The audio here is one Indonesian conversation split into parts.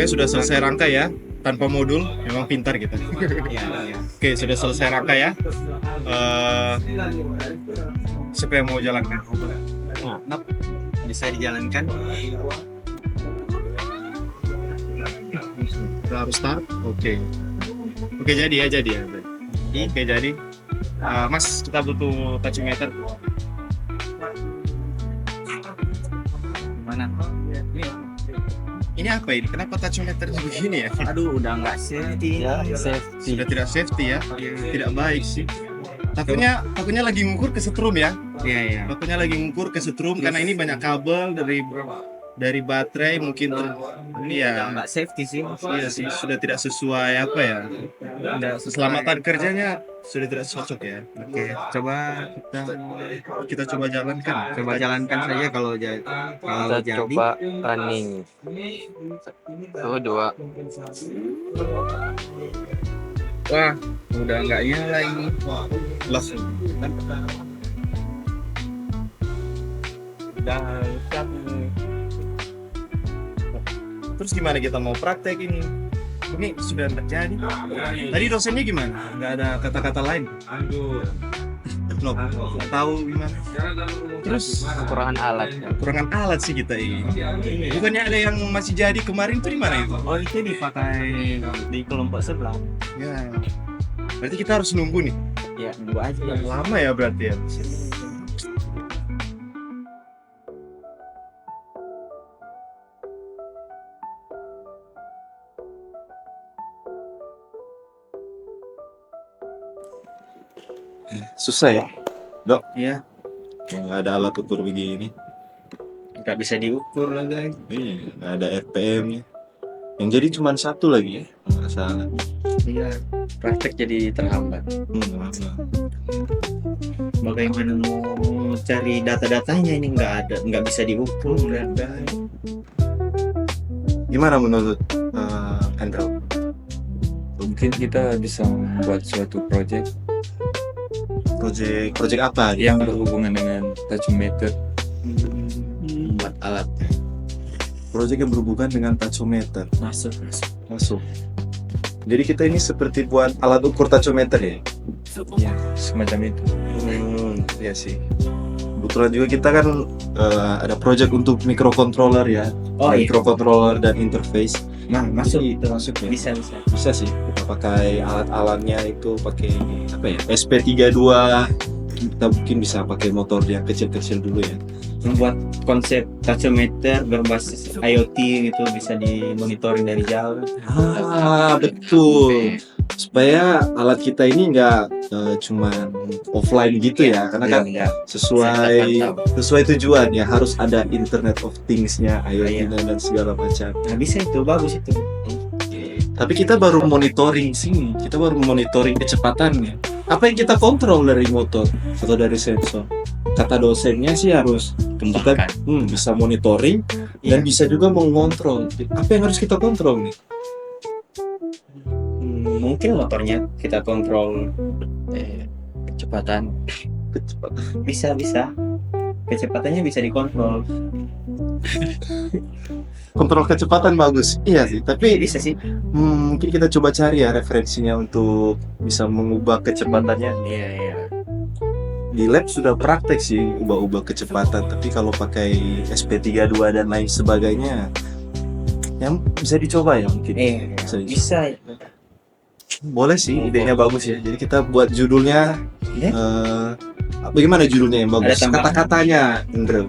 sudah selesai rangkai ya, tanpa modul, memang pintar kita. Iya, iya. Oke, sudah selesai rangkai ya. Eh, siapa yang mau jalankan? Nah, bisa dijalankan. Kita harus start. Oke. Oke, jadi ya. Oke, jadi. Mas, kita butuh tachymeter. Gimana? Ini apa ini? Kenapa tachymeternya begini ya? Aduh, udah nggak safety. Ya, safety. Sudah tidak safety ya. Tidak baik sih. Takutnya lagi ngukur kesetrum ya. Iya, iya. Takutnya lagi ngukur kesetrum karena ini banyak kabel dari baterai mungkin ini Udah ya. nggak safety sih. Iya sih, sudah tidak sesuai apa ya. Udah Keselamatan kerjanya sudah tidak cocok ya. Oke, coba Kita coba jalankan. coba jalankan saja kalau jadi. Kalau Kita jadi. coba running. Dua. Wah, udah nggak nyala ini. Langsung. Udah. Terus gimana kita mau praktek ini? Ini sudah terjadi. Tadi dosennya gimana? Nggak ada kata-kata lain. Loh, nggak tahu gimana. Terus Kekurangan alat. kurangan alat sih kita ini. Bukannya ada yang masih jadi kemarin tuh di mana itu? Oh, itu dipakai di kelompok sebelah. Ya. Berarti kita harus nunggu nih. Ya, dua aja. Lama ya berarti ya. Susah ya, Dok? Iya, Nggak ada alat ukur begini. nggak bisa diukur lah guys. Iya, nggak ada RPM-nya. Yang jadi cuma satu lagi ya, nggak salah. Iya, praktek jadi terhambat. Lama. Bagaimana mau cari data-datanya ini nggak ada, nggak bisa diukur guys. Gimana menurut Andrew? Mungkin kita bisa membuat suatu project Project apa? yang berhubungan dengan tachymeter. Buat alat Project yang berhubungan dengan tachymeter. masuk. Jadi kita ini seperti buat alat ukur tachymeter ya? Ya, semacam itu. Iya sih. Kebetulan juga kita kan ada project untuk microcontroller ya. Oh iya, Microcontroller dan interface. nah masuk Jadi itu masuk ya. bisa. Bisa sih kita pakai alat-alatnya itu pakai apa ya, SP32. Kita mungkin bisa pakai motor yang kecil-kecil dulu ya. Membuat konsep tachymeter berbasis IoT gitu bisa dimonitoring dari jauh. Betul, supaya alat kita ini nggak cuma offline gitu ya, karena kan Ya, sesuai tujuan ya, harus ada Internet of Things-nya, IoT-nya dan segala macam. nah bisa itu, bagus itu. Tapi kita baru monitoring sini, kita baru monitoring kecepatannya. Apa yang kita kontrol dari motor atau dari sensor? Kata dosennya sih harus kita Kembangkan. bisa monitoring dan bisa juga mengontrol. Apa yang harus kita kontrol nih? Mungkin motornya kita kontrol, Kecepatan. Kecepatan. bisa kecepatannya bisa dikontrol. Kontrol kecepatan bagus, iya sih. Tapi Bisa sih. mungkin kita coba cari ya referensinya untuk bisa mengubah kecepatannya. Iya. Di lab sudah praktek sih ubah-ubah kecepatan, tapi kalau pakai SP32 dan lain sebagainya, yang bisa dicoba ya mungkin. Bisa. Boleh sih, idenya bagus ya. Jadi kita buat judulnya, Ya. bagaimana judulnya yang bagus? Ada tambahan. Kata-katanya, Indra.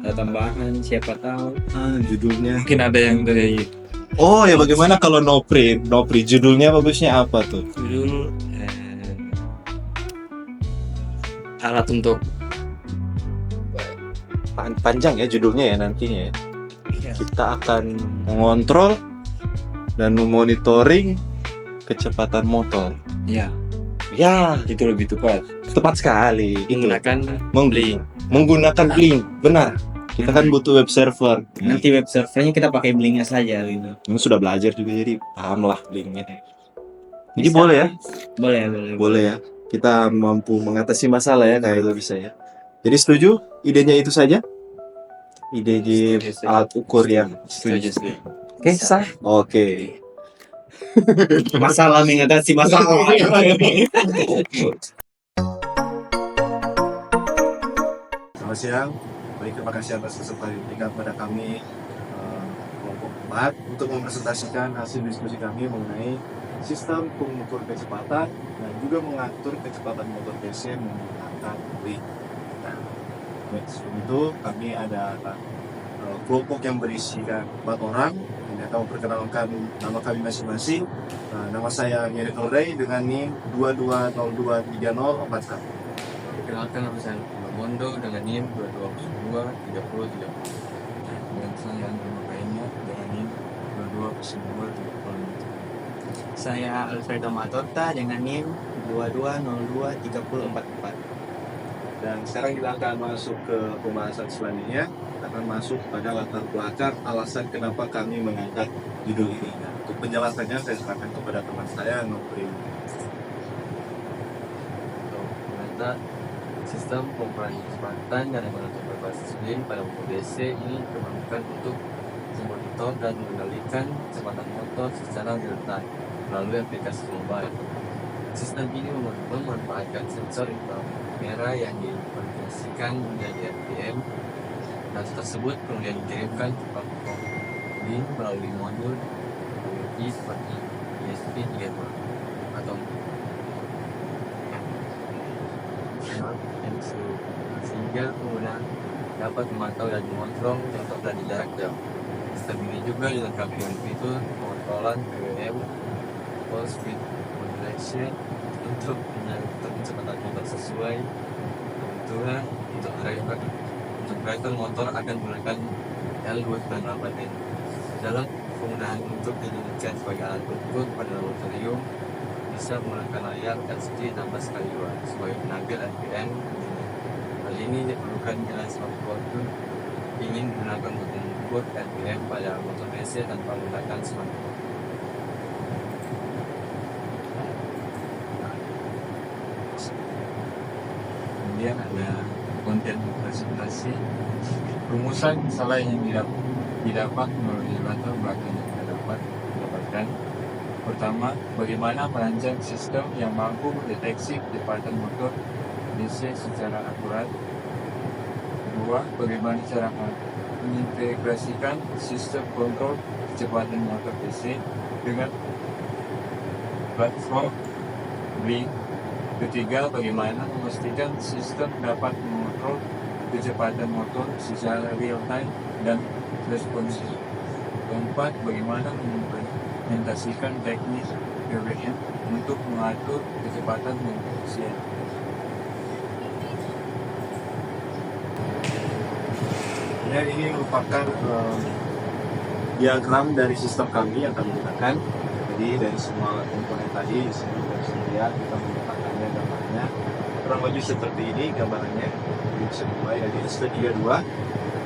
Ada tambahan, siapa tahu. Judulnya. Mungkin ada yang dari Oh ya, bagaimana kalau no print? No print, judulnya bagusnya apa tuh? Judul alat untuk Panjang ya judulnya ya nantinya ya. Iya. Kita akan mengontrol dan memonitoring kecepatan motor. ya, Ya, itu lebih tepat. tepat sekali. Itu. menggunakan Menggunakan Blink, benar. Kita kan butuh web server. Nanti web servernya kita pakai Blinknya saja gitu. Ini sudah belajar juga, jadi paham lah Blinknya. Jadi Bisa. boleh ya? Boleh. Ya. Kita mampu mengatasi masalah ya, kayak itu bisa ya. Jadi setuju? Idenya itu saja? Ide Setuju. alat ukur yang Setuju. Oke, sah. Oke. Masalah mengatasi masalah. Selamat siang. Baik, terima kasih atas kesempatan yang diberikan kepada kami kelompok 4 untuk mempresentasikan hasil diskusi kami mengenai sistem pengukur kecepatan dan juga mengatur kecepatan motor PC menggunakan WIC. Nah, sebelum itu kami ada kelompok yang berisikan 4 orang. Ini akan memperkenalkan nama kami masing-masing. Nama saya Nyeri Nordai dengan NIM 22023041. Perkenalkan nama saya Mondo dengan NIM 2202 30 30. Dan saya nama lainnya dengan ini 22 Saya Alfredo Matorta dengan NIM 22023044. Dan sekarang kita akan masuk ke pembahasan selanjutnya. Kita akan masuk pada latar belakang alasan kenapa kami mengangkat judul ini. Nah, untuk penjelasannya saya serahkan kepada teman saya Nopri. Ternyata sistem pengukuran kecepatan dan mengatur berbasis WIN pada motor DC ini dikembangkan untuk memonitor dan mengendalikan kecepatan motor secara real time melalui aplikasi mobile. Sistem ini memanfaatkan sensor inframerah yang dikonversikan menjadi RPM. Data tersebut kemudian dikirimkan ke platform WIN melalui modul teknologi seperti ESP32 atau sehingga pengguna dapat memantau dan mengontrol motor dari jarak jauh. Sistem ini juga dilengkapi dengan fitur pengontrolan PWM, full speed modulation untuk menentukan kecepatan motor sesuai kebutuhan. Untuk driver motor akan menggunakan L298N. Dalam penggunaan untuk dijadikan sebagai alat ukur pada laboratorium, bisa menggunakan layar LCD 16x2 sebagai penampil RPM. Hal ini diperlukan bila smartphone ingin menggunakan untuk mengukur RPM pada motor DC tanpa menggunakan smartphone. Kemudian ada konten presentasi, rumusan salah yang didapat melalui latar belakang yang kita dapat mendapatkan. Pertama, bagaimana merancang sistem yang mampu mendeteksi kecepatan motor DC secara akurat. Kedua, bagaimana cara mengintegrasikan sistem kontrol kecepatan motor DC dengan platform WIN. Ketiga, bagaimana memastikan sistem dapat mengontrol kecepatan motor secara real time dan responsif. Keempat, bagaimana mengimplementasikan teknik PWM untuk mengatur kecepatan motor. Ya, ini merupakan diagram dari sistem kami yang kami gunakan. Jadi dari semua komponen tadi, di sini bisa dilihat kita menggunakannya gambarnya kurang lebih seperti ini gambarannya. Jadi bisa dimulai dari SP32,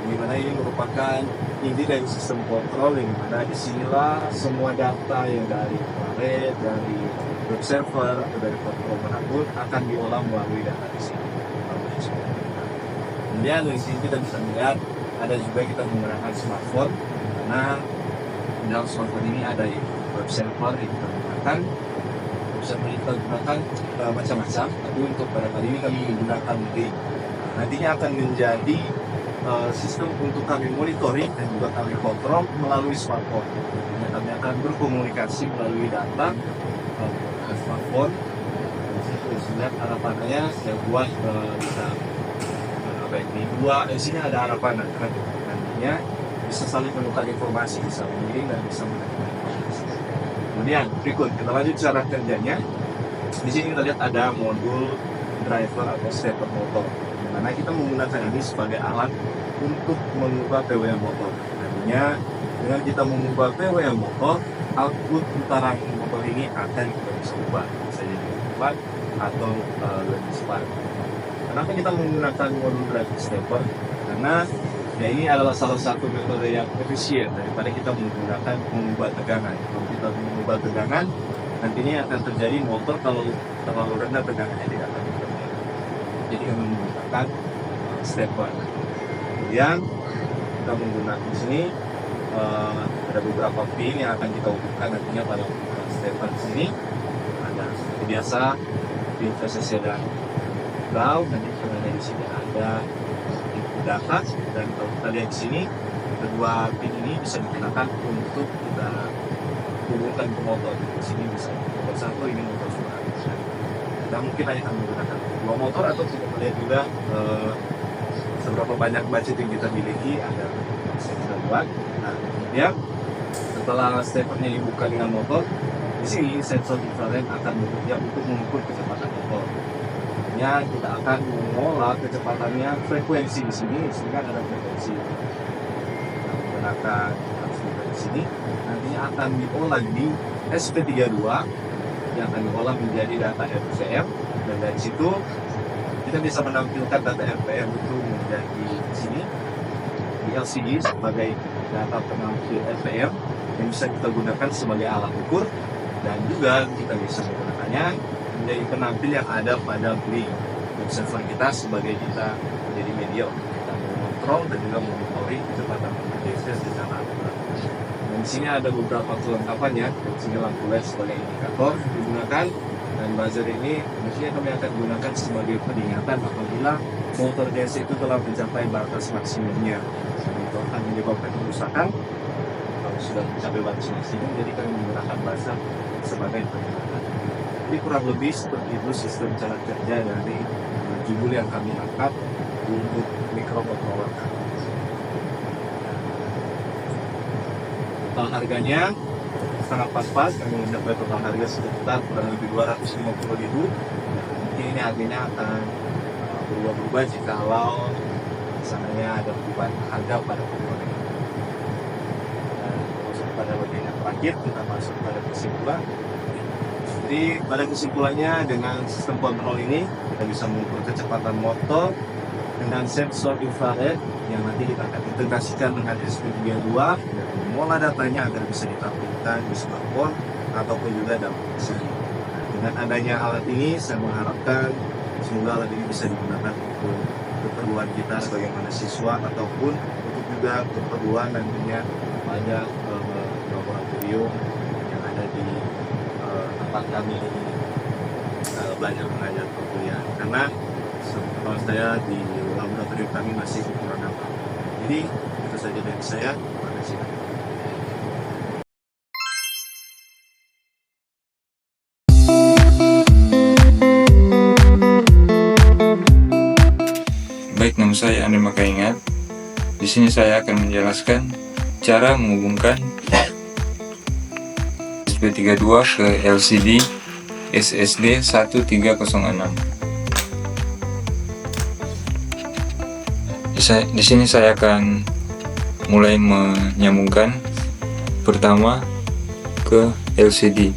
di mana ini merupakan inti dari sistem kontrol yang mana disinilah semua data yang dari planet, dari web server atau dari kontrol manapun akan diolah melalui data di sini. Kemudian dari sini kita bisa melihat ada juga kita menggunakan smartphone, karena dalam smartphone ini ada web server yang kita gunakan. Web server kita gunakan macam-macam, tapi untuk pada kali ini kami menggunakan WIN. Nantinya akan menjadi sistem untuk kami monitoring dan juga kami kontrol melalui smartphone. Kami akan berkomunikasi melalui data smartphone. Lihat harapannya saya buat bisa baik di dua, di sini ada harapan nantinya bisa saling menukar informasi, bisa mengirim dan bisa menerima informasi. Kemudian berikut kita lanjut cara kerjanya. Di sini kita lihat ada modul driver atau stepper motor, di mana kita menggunakan ini sebagai alat untuk mengubah PWM motor. Nantinya dengan kita mengubah PWM motor, output putaran motor ini akan kita bisa ubah, bisa jadi cepat atau lebih cepat. Kenapa kita menggunakan modul driver stepper? Karena ya ini adalah salah satu metode yang efisien daripada kita mengubah tegangan. Kalau kita mengubah tegangan, nantinya akan terjadi motor kalau terlalu rendah tegangannya tidak akan terjadi. Jadi kami menggunakan stepper. Kemudian kita menggunakan di sini Ada beberapa pin yang akan kita hubungkan nantinya pada stepper sini. Ada seperti biasa pin VCC dan ground. Nanti kita lihat di sini ada input data, dan kalau kita lihat di sini kedua pin ini bisa digunakan untuk kita hubungkan ke motor. Di sini bisa motor 1, ini motor 2. Kita mungkin hanya akan menggunakan dua motor, atau kita melihat juga seberapa banyak budget yang kita miliki. Ada sensor buat. Nah, kemudian setelah steppernya dibuka dengan motor, di sini sensor infrared akan bekerja untuk mengukur kecepatan motor. Artinya kita akan mengolah kecepatannya, frekuensi di sini kan ada frekuensi. Kita menggunakan transmitter di sini, nantinya akan diolah di SP32 yang akan diolah menjadi data RPM, dan dari situ kita bisa menampilkan data RPM itu menjadi di sini di LCD sebagai data penampil RPM yang bisa kita gunakan sebagai alat ukur, dan juga kita bisa menggunakannya menjadi penampil yang ada pada blink sensor kita sebagai kita menjadi media untuk kita mengontrol dan juga monitoring kecepatan DC secara akurat. Dan di sini ada beberapa kelengkapannya. Di sini lampu LED sebagai indikator digunakan, dan buzzer ini mestinya kami akan gunakan sebagai peringatan apabila motor DC itu telah mencapai batas maksimumnya. Dan itu akan menyebabkan kerusakan kalau sudah mencapai batas maksimum, jadi kami menggunakan buzzer sebagai peringatan. Jadi kurang lebih seperti itu sistem cara kerja dari judul yang kami angkat untuk microcontroller. Total harganya sangat pas-pas, kami mencapai total harga sekitar kurang lebih 250.000. Mungkin ini harganya akan berubah-ubah jikalau misalnya ada perubahan harga pada komponen. Dan masuk pada bagian yang terakhir, kita masuk pada kesimpulan. Jadi pada kesimpulannya, dengan sistem kontrol ini kita bisa mengukur kecepatan motor dengan sensor infrared yang nanti kita akan integrasikan dengan SP32 dan mengolah datanya agar bisa ditampilkan di smartphone ataupun juga dalam PC. Dengan adanya alat ini, saya mengharapkan semoga alat ini bisa digunakan untuk keperluan kita sebagai mahasiswa ataupun untuk juga keperluan nantinya pada laboratorium yang ada di tempat kami belajar mengajar perkuliahan, karena kalau saya di laboratorium kami masih kekurangan apa. Jadi itu saja dari saya. Terima kasih. Baik, nama saya Andre Makaingat. Di sini saya akan menjelaskan cara menghubungkan SP32 ke LCD SSD 1306. Di sini saya akan mulai menyambungkan pertama ke LCD.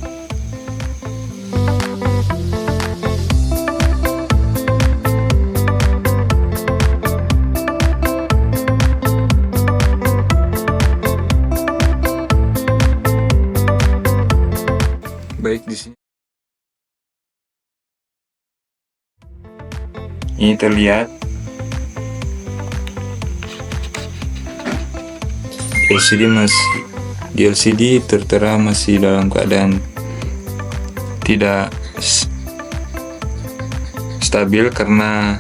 Baik, di sini ini terlihat di LCD tertera masih dalam keadaan tidak stabil karena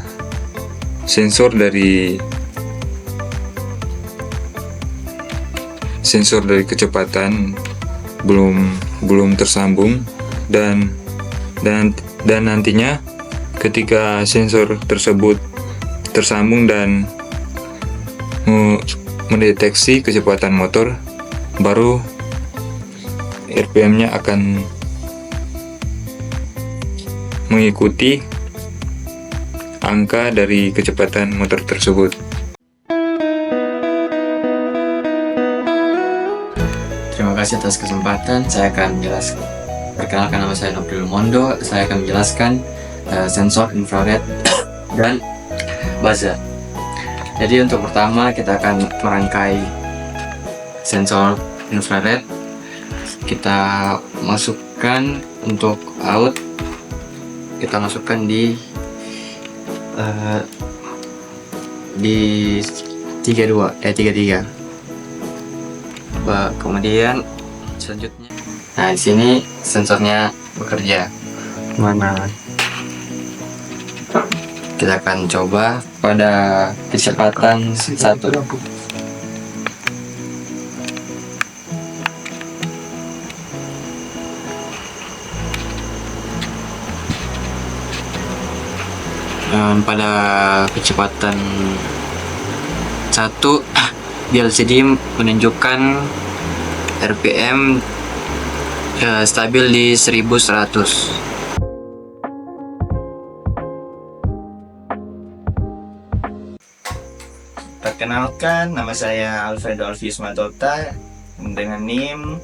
sensor dari kecepatan belum tersambung, dan nantinya ketika sensor tersebut tersambung dan mendeteksi kecepatan motor, baru RPM-nya akan mengikuti angka dari kecepatan motor tersebut. Terima kasih atas kesempatan. Saya akan menjelaskan. Perkenalkan, nama saya Nopri Mondo. Saya akan menjelaskan sensor infrared dan buzzer. Jadi untuk pertama kita akan merangkai sensor infrared. Kita masukkan untuk out. Kita masukkan di 33. Kemudian selanjutnya, nah di sini sensornya bekerja. Mana? Kita akan coba pada kecepatan 1. Dan pada kecepatan 1 di LCD menunjukkan RPM stabil di 1100. Perkenalkan, nama saya Alfredo Alfius Matota dengan NIM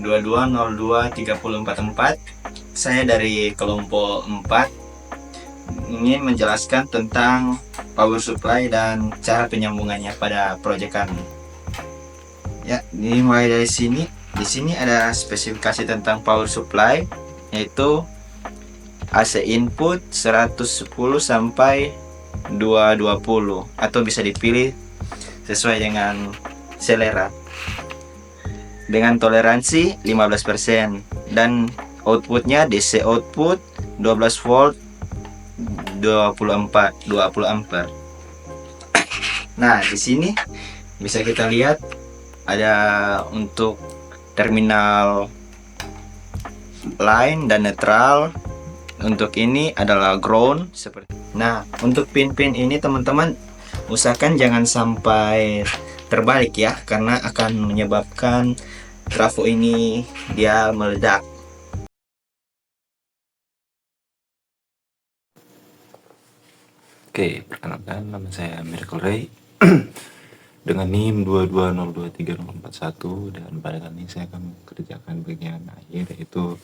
22023044. Saya dari kelompok 4 ingin menjelaskan tentang power supply dan cara penyambungannya pada proyek kami. Ya, dimulai dari sini. Di sini ada spesifikasi tentang power supply, yaitu AC input 110 sampai 220 atau bisa dipilih sesuai dengan selera dengan toleransi 15% dan outputnya DC output 12 volt 20 ampere. Nah, di sini bisa kita lihat ada untuk terminal line dan netral. Untuk ini adalah ground seperti. Nah, untuk pin-pin ini teman-teman usahakan jangan sampai terbalik ya, karena akan menyebabkan trafo ini dia meledak. Oke, perkenalkan nama saya Miracle Ray dengan NIM 22023041, dan pada kali ini saya akan mengerjakan bagian akhir, yaitu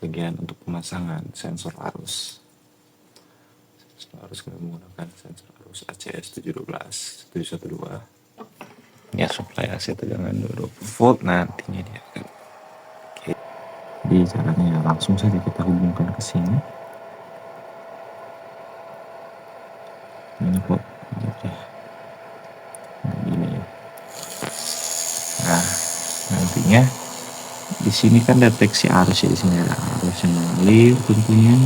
bagian untuk pemasangan sensor arus. Sensor arus kami menggunakan sensor arus ACS 712 ya, supply AC tegangan 20 volt nantinya dia akan. Oke, di caranya langsung saja kita hubungkan ke sini. Ini kok oke. Ini ya. Nah, nantinya di sini kan deteksi arus ya, di sini ada arus yang mengalir tentunya.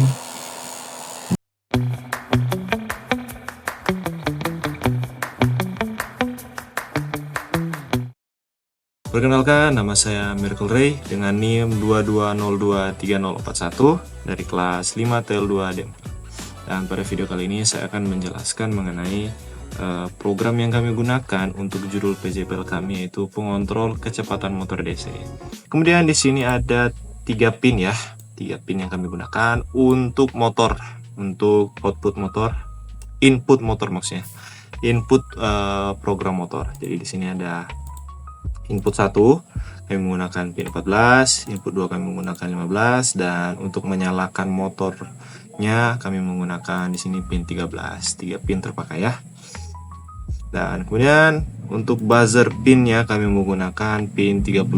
Perkenalkan, nama saya Miracle Ray dengan NIM 22023041 dari kelas 5 TL2D4. Dan pada video kali ini saya akan menjelaskan mengenai program yang kami gunakan untuk judul PJPL kami, yaitu pengontrol kecepatan motor DC. Kemudian di sini ada 3 pin ya, 3 pin yang kami gunakan untuk motor, untuk output motor, input motor maksudnya, input program motor. Jadi di sini ada input 1 kami menggunakan pin 14, input 2 kami menggunakan 15, dan untuk menyalakan motornya kami menggunakan di sini pin 13. 3 pin terpakai ya. Dan kemudian untuk buzzer pinnya kami menggunakan pin 32.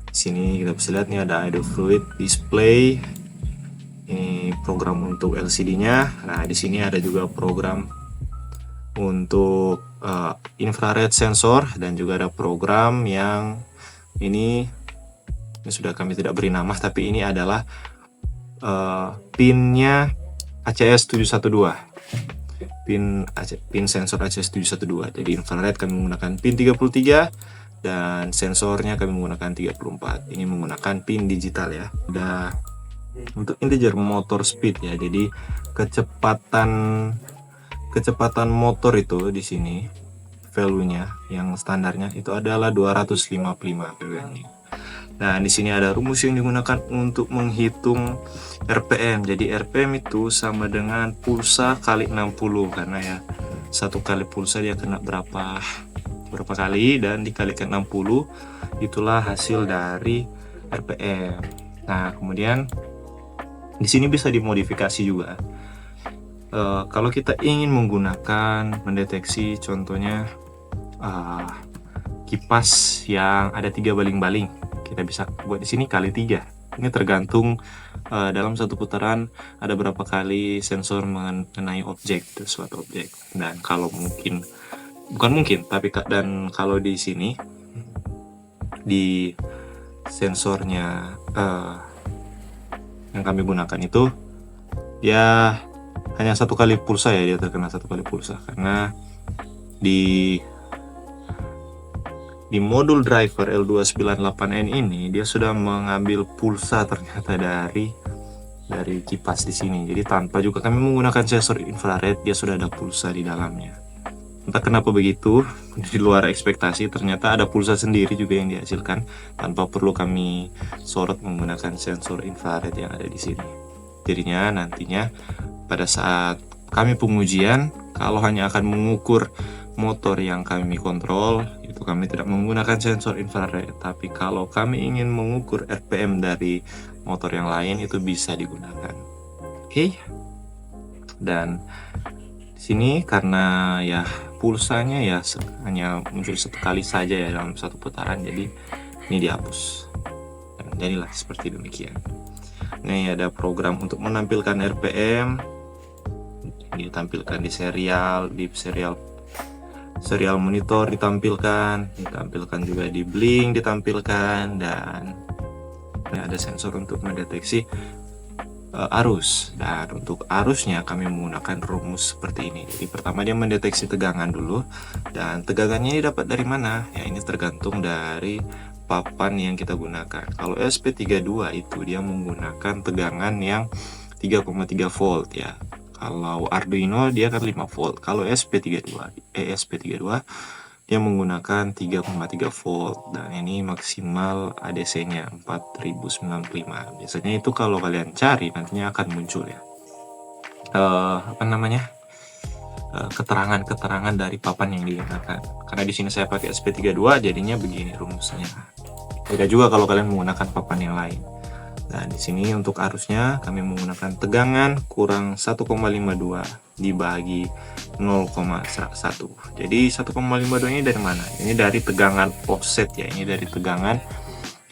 Di sini kita bisa lihat nih ada idle fluid display. Ini program untuk LCD-nya. Nah, di sini ada juga program untuk infrared sensor, dan juga ada program yang ini sudah kami tidak beri nama, tapi ini adalah pinnya ACS 712, pin sensor ACS 712. Jadi infrared kami menggunakan pin 33 dan sensornya kami menggunakan 34. Ini menggunakan pin digital ya. Ada untuk integer motor speed ya, jadi kecepatan motor itu di sini value-nya yang standarnya itu adalah 255 ppm. Nah, di sini ada rumus yang digunakan untuk menghitung RPM. Jadi RPM itu sama dengan pulsa kali 60, karena ya satu kali pulsa dia kena berapa kali, dan dikalikan 60 itulah hasil dari RPM. Nah, kemudian di sini bisa dimodifikasi juga. Kalau kita ingin mendeteksi contohnya kipas yang ada 3 baling-baling, kita bisa buat di sini kali 3. Ini tergantung dalam satu putaran ada berapa kali sensor mengenai suatu objek. Dan kalau mungkin bukan mungkin, tapi dan kalau di sini di sensornya yang kami gunakan itu ya hanya 1 kali pulsa ya, dia terkena 1 kali pulsa, karena di modul driver L298N ini dia sudah mengambil pulsa ternyata dari kipas di sini. Jadi tanpa juga kami menggunakan sensor infrared, dia sudah ada pulsa di dalamnya. Entah kenapa begitu, di luar ekspektasi, ternyata ada pulsa sendiri juga yang dihasilkan tanpa perlu kami sorot menggunakan sensor infrared yang ada di sini. Jadinya nantinya pada saat kami pengujian, kalau hanya akan mengukur motor yang kami kontrol, itu kami tidak menggunakan sensor infrared. Tapi kalau kami ingin mengukur RPM dari motor yang lain, itu bisa digunakan. Oke. Dan di sini karena ya pulsanya ya hanya muncul 1 kali saja ya dalam 1 putaran, jadi ini dihapus. Dan jadilah seperti demikian. Ini ada program untuk menampilkan RPM, ditampilkan di serial monitor, ditampilkan juga di blink, ditampilkan, dan ada sensor untuk mendeteksi arus. Dan untuk arusnya kami menggunakan rumus seperti ini. Jadi pertama dia mendeteksi tegangan dulu, dan tegangannya dapat dari mana? Ya ini tergantung dari papan yang kita gunakan. Kalau SP32 itu dia menggunakan tegangan yang 3,3 volt ya. Kalau Arduino dia kan 5 volt. Kalau SP32 dia menggunakan 3,3 volt, dan ini maksimal ADC-nya 4095. Biasanya itu kalau kalian cari nantinya akan muncul ya. Keterangan-keterangan dari papan yang digunakan. Karena di sini saya pakai SP32 jadinya begini rumusnya. Beda juga kalau kalian menggunakan papan yang lain. Dan di sini untuk arusnya kami menggunakan tegangan kurang 1,52 dibagi 0,1. Jadi 1,52 ini dari mana? Ini dari tegangan offset ya. Ini dari tegangan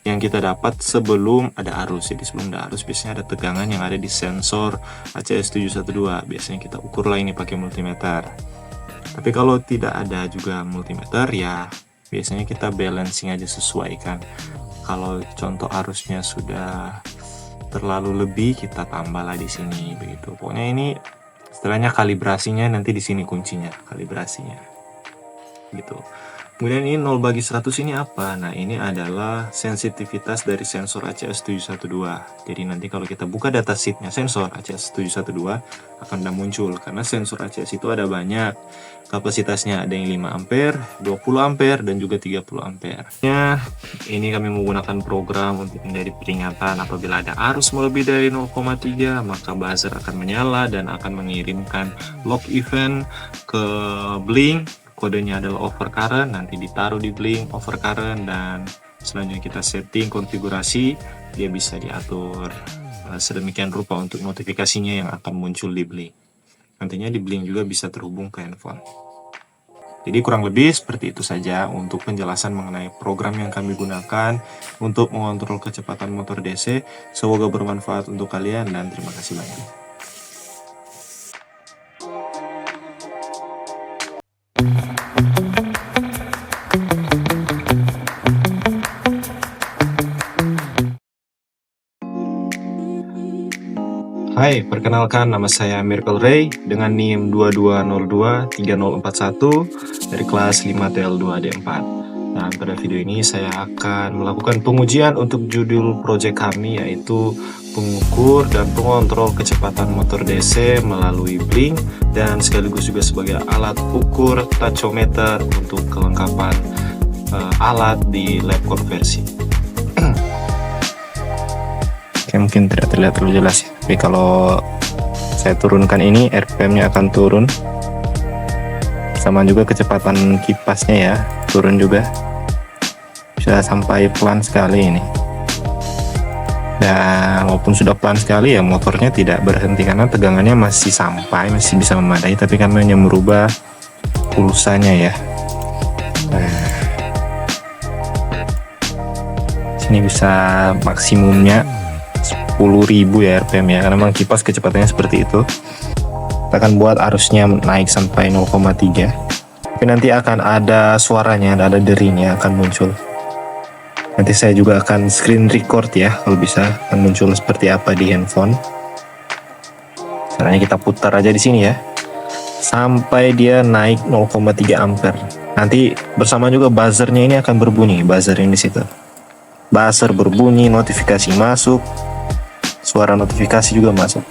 yang kita dapat sebelum ada arus. Jadi sebelum ada arus biasanya ada tegangan yang ada di sensor ACS712. Biasanya kita ukurlah ini pakai multimeter. Tapi kalau tidak ada juga multimeter ya biasanya kita balancing aja, sesuaikan. Kalau contoh arusnya sudah terlalu lebih, kita tambahlah di sini begitu. Pokoknya ini istilahnya kalibrasinya nanti di sini kuncinya, kalibrasinya. Gitu. Kemudian ini 0/100 ini apa? Nah, ini adalah sensitivitas dari sensor ACS712. Jadi nanti kalau kita buka datasheetnya sensor ACS712 akan udah muncul, karena sensor ACS itu ada banyak. Kapasitasnya ada yang 5 ampere, 20 ampere, dan juga 30 ampere. Ini kami menggunakan program untuk menjadi peringatan apabila ada arus melebihi dari 0,3, maka buzzer akan menyala dan akan mengirimkan log event ke blink. Kodenya adalah overcurrent, nanti ditaruh di blink overcurrent, dan selanjutnya kita setting konfigurasi, dia bisa diatur sedemikian rupa untuk notifikasinya yang akan muncul di blink. Nantinya di blink juga bisa terhubung ke handphone. Jadi kurang lebih seperti itu saja untuk penjelasan mengenai program yang kami gunakan untuk mengontrol kecepatan motor DC. Semoga bermanfaat untuk kalian dan terima kasih banyak. Hai, perkenalkan nama saya Miracle Ray dengan NIM 22023041 dari kelas 5TL2D4. Nah, pada video ini saya akan melakukan pengujian untuk judul proyek kami, yaitu pengukur dan pengontrol kecepatan motor DC melalui blink dan sekaligus juga sebagai alat ukur tachometer untuk kelengkapan alat di lab konversi. Oke, mungkin tidak terlihat terlalu jelas ya, tapi kalau saya turunkan ini RPM-nya akan turun, sama juga kecepatan kipasnya ya turun juga, bisa sampai pelan sekali ini. Dan walaupun sudah pelan sekali ya motornya tidak berhenti karena tegangannya masih bisa memadai, tapi kami hanya merubah pulsanya ya. Nah, sini bisa maksimumnya 10.000 ya RPM ya, karena memang kipas kecepatannya seperti itu. Kita akan buat arusnya naik sampai 0,3. Tapi nanti akan ada suaranya, ada derinya akan muncul. Nanti saya juga akan screen record ya, kalau bisa akan muncul seperti apa di handphone. Caranya kita putar aja di sini ya, sampai dia naik 0,3 ampere. Nanti bersama juga buzzernya ini akan berbunyi, buzzer ini di situ. Buzzer berbunyi, notifikasi masuk, suara notifikasi juga masuk.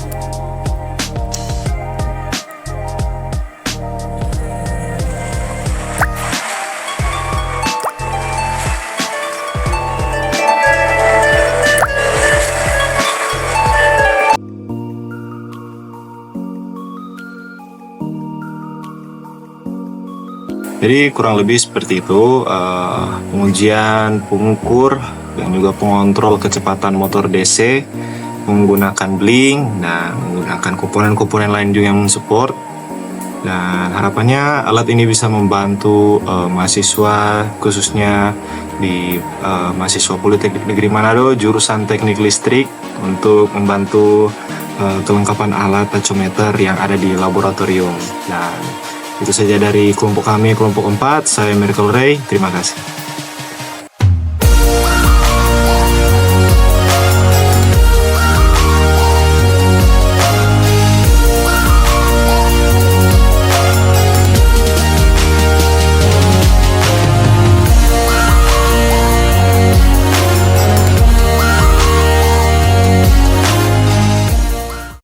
Jadi kurang lebih seperti itu pengujian, pengukur, dan juga pengontrol kecepatan motor DC menggunakan blink dan menggunakan komponen-komponen lain juga yang mensupport. Dan harapannya alat ini bisa membantu mahasiswa, khususnya di mahasiswa Politeknik Negeri Manado jurusan Teknik Listrik, untuk membantu kelengkapan alat tachometer yang ada di laboratorium. Dan itu saja dari kelompok kami, kelompok 4. Saya Miracle Ray, terima kasih.